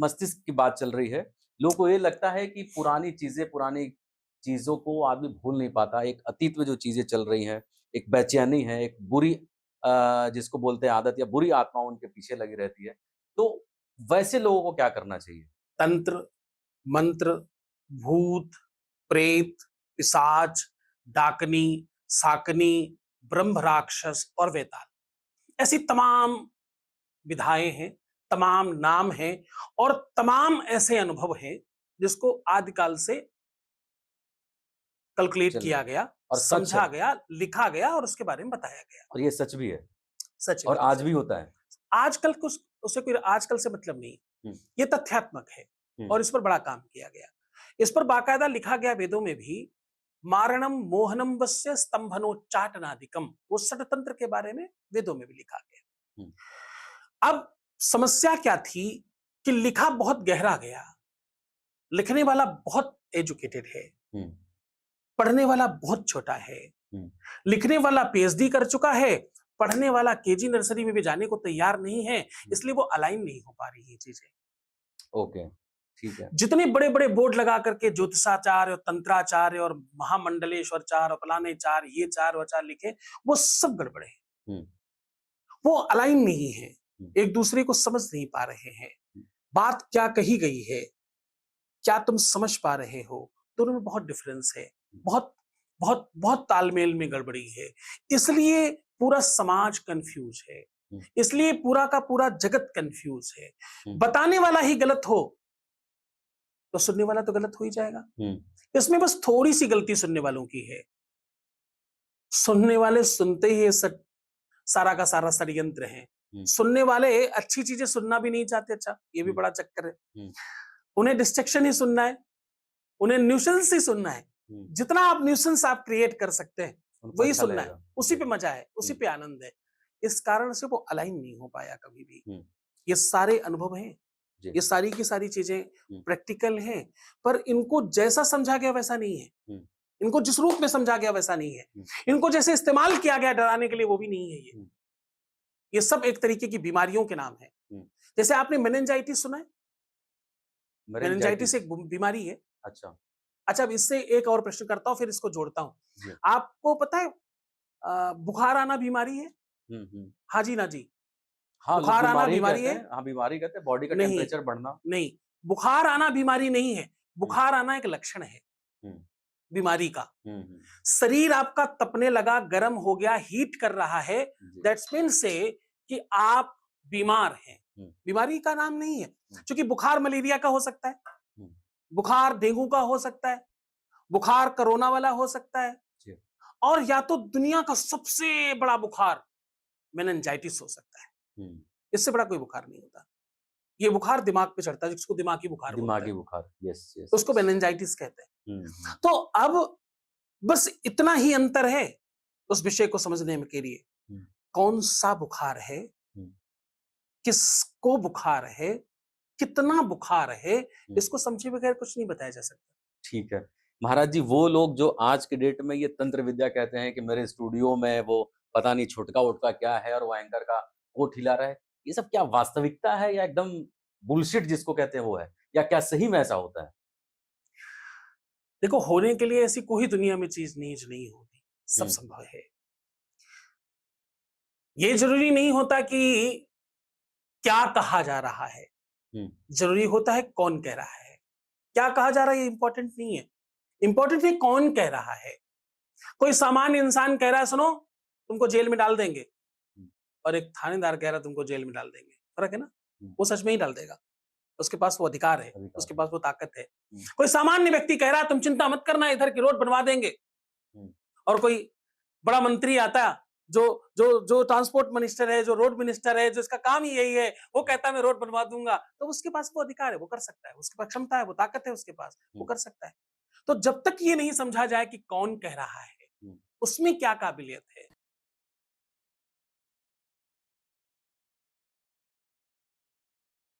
मस्तिष्क की बात चल रही है। लोगों को ये लगता है कि पुरानी चीज़ों को आदमी भूल नहीं पाता। एक अतीत में जो चीज़ें चल रही हैं, एक बेचैनी है, एक बुरी जिसको बोलते हैं आदत या बुरी आत्मा उनके पीछे लगी रहती है। तो वैसे लोगों को क्या करना चाहिए? तंत्र, मंत्र, भूत, प्रेत, पिशाच, डाकनी, साकनी, ब्रह्म राक्षस और वेताल, ऐसी तमाम विधाएं हैं, तमाम नाम हैं और तमाम ऐसे अनुभव हैं जिसको आदिकाल से कैलकुलेट चल किया रही गया, और सच समझा है गया, लिखा गया और उसके बारे में बताया गया। और ये सच भी है सच है, और बिल्कुल आज सच। भी होता है। आजकल कुछ उससे कोई आजकल से मतलब नहीं, हुँ, ये तथ्यात्मक है हुँ, और इस पर बड़ा काम किया गया। इस पर बाकायदा लिखा गया वेदों में भी, मारणम मोहनम वस्य स्तंभनोच्चाटनादिकम, वो षटतंत्र के बारे में वेदों में भी लिखा गया। हुँ, अब समस्या क्या थी कि लिखा बहुत गहरा गया, लिखने वाला बहुत एजुकेटेड है, हुँ, पढ़ने वाला बहुत छोटा है। हुँ, लिखने वाला पीएचडी कर चुका है, पढ़ने वाला केजी नर्सरी में भी जाने को तैयार नहीं है, हुँ। इसलिए वो अलाइन नहीं हो पा रही है चीजें। ओके, ठीक है। जितने बड़े बड़े बोर्ड लगा करके ज्योतिषाचार्य और तंत्राचार्य और महामंडलेश्वर चार और फलाने चार, ये चार वो चार लिखे, वो सब गड़बड़े हैं, हुँ, वो अलाइन नहीं है, हुँ, एक दूसरे को समझ नहीं पा रहे हैं। हुँ, बात क्या कही गई है, क्या तुम समझ पा रहे हो, दोनों में बहुत डिफरेंस है, हुँ, बहुत बहुत बहुत तालमेल में गड़बड़ी है। इसलिए पूरा समाज कंफ्यूज है, हुँ, इसलिए पूरा का पूरा जगत कंफ्यूज है। हुँ, बताने वाला ही गलत हो तो सुनने वाला तो गलत हो ही जाएगा। हुँ, इसमें बस थोड़ी सी गलती सुनने वालों की है, सुनने वाले सुनते ही ये सारा का सारा षड्यंत्र है। हुँ, सुनने वाले अच्छी चीजें सुनना भी नहीं चाहते, अच्छा ये भी हुँ, बड़ा चक्कर है। हुँ, उन्हें डिस्ट्रक्शन ही सुनना है, उन्हें न्यूसेंस ही सुनना है। हुँ। जितना आप न्यूसेंस आप क्रिएट कर सकते हैं उनको वही अच्छा सुनना है, लगेगा। उसी जी। पे मजा है, उसी हुँ, पे आनंद है। इस कारण से वो अलाइन नहीं हो पाया कभी भी। हुँ, ये सारे अनुभव हैं, जी। ये सारी की सारी चीजें हुँ, प्रैक्टिकल हैं, पर इनको जैसा समझा गया वैसा नहीं है, हुँ, इनको जिस रूप में समझा गया वैसा नहीं है, हुँ, इनको जैसे इस्तेमाल किया गया डराने के लिए वो भी नहीं है। हुँ, ये सब एक तरीके की बीमारियों के नाम है। हुँ। जैसे आपने मेनिंजाइटिस सुना है? मेनिंजाइटिस मेनिंजाइटिस एक बीमारी है। अच्छा, अच्छा, अब इससे एक और प्रश्न करता हूँ फिर इसको जोड़ता हूँ। जी। आपको पता है बुखार आना बीमारी है? हुँ, हुँ। हाँ जी, ना जी। हाँ, लोग बुखार आना बीमारी ही बीमारी कहते है? हैं। हाँ, बीमारी कहते हैं, बॉडी का नहीं, टेम्परेचर बढ़ना। नहीं। बुखार आना बीमारी नहीं है। हुँ, बुखार आना एक लक्षण है हुँ, बीमारी का। हुँ, हुँ, शरीर आपका तपने लगा, गर्म हो गया, हीट कर रहा है, जी। दैट्स मीन से कि आप बीमार हैं। हुँ, बीमारी का नाम नहीं है। हुँ, क्योंकि बुखार मलेरिया का हो सकता है, हुँ, बुखार डेंगू का हो सकता है, बुखार कोरोना वाला हो सकता है जी। और या तो दुनिया का सबसे बड़ा बुखार मेनिंजाइटिस हो सकता है। हुँ, इससे बड़ा कोई बुखार नहीं होता। ये बुखार दिमाग पे चढ़ता है जिसको दिमागी बुखार बोलते दिमागी हैं, बुखार। यस, यस, उसको यस। मेनिंजाइटिस कहते हैं। हुँ, हुँ, तो अब बस इतना ही अंतर है उस विषय को समझने में के लिए, हुँ, कौन सा बुखार है, हुँ, किसको बुखार है, कितना बुखार है, हुँ। इसको समझे बगैर कुछ नहीं बताया जा सकता। ठीक है। महाराज जी, वो लोग जो आज के डेट में ये तंत्र विद्या कहते हैं कि मेरे स्टूडियो में वो पता नहीं छुटका-वुटका क्या है और वो एंकर का कोट हिला रहा है। ये सब क्या वास्तविकता है या एकदम बुलशिट जिसको कहते हैं वो है? या क्या सही में ऐसा होता है? देखो, होने के लिए ऐसी कोई दुनिया में चीज नहीं जो नहीं होती, सब हुँ, संभव है। ये जरूरी नहीं होता कि क्या कहा जा रहा है, हुँ, जरूरी होता है कौन कह रहा है। क्या कहा जा रहा है ये इंपॉर्टेंट नहीं है, इंपॉर्टेंट है कौन कह रहा है। कोई सामान्य इंसान कह रहा है सुनो तुमको जेल में डाल देंगे, हुँ, और एक थानेदार कह रहा है तुमको जेल में डाल देंगे, फर्क है ना। हुँ, वो सच में ही डाल देगा, उसके पास वो अधिकार है, अधिकार उसके है। पास वो ताकत है। हुँ, कोई सामान्य व्यक्ति कह रहा है तुम चिंता मत करना इधर की रोड बनवा देंगे, हुँ, और कोई बड़ा मंत्री आता है जो जो जो ट्रांसपोर्ट मिनिस्टर है, जो रोड मिनिस्टर है, जिसका काम ही यही है, वो हुँ, कहता है मैं रोड बनवा दूंगा, तो उसके पास वो अधिकार है, वो कर सकता है, उसके पास क्षमता है, वो ताकत है उसके पास, वो हुँ, कर सकता है। तो जब तक ये नहीं समझा जाए कि कौन कह रहा है, हुँ, उसमें क्या काबिलियत है,